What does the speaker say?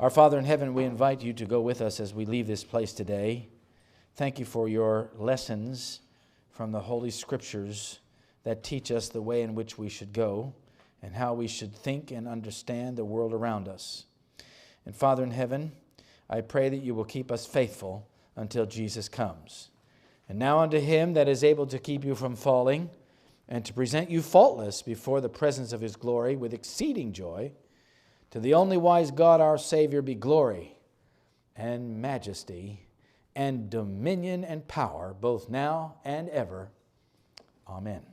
Our Father in heaven, we invite you to go with us as we leave this place today. Thank you for your lessons from the Holy Scriptures that teach us the way in which we should go and how we should think and understand the world around us. And Father in heaven, I pray that you will keep us faithful until Jesus comes. And now unto him that is able to keep you from falling and to present you faultless before the presence of his glory with exceeding joy, to the only wise God our Savior be glory and majesty and dominion and power, both now and ever. Amen.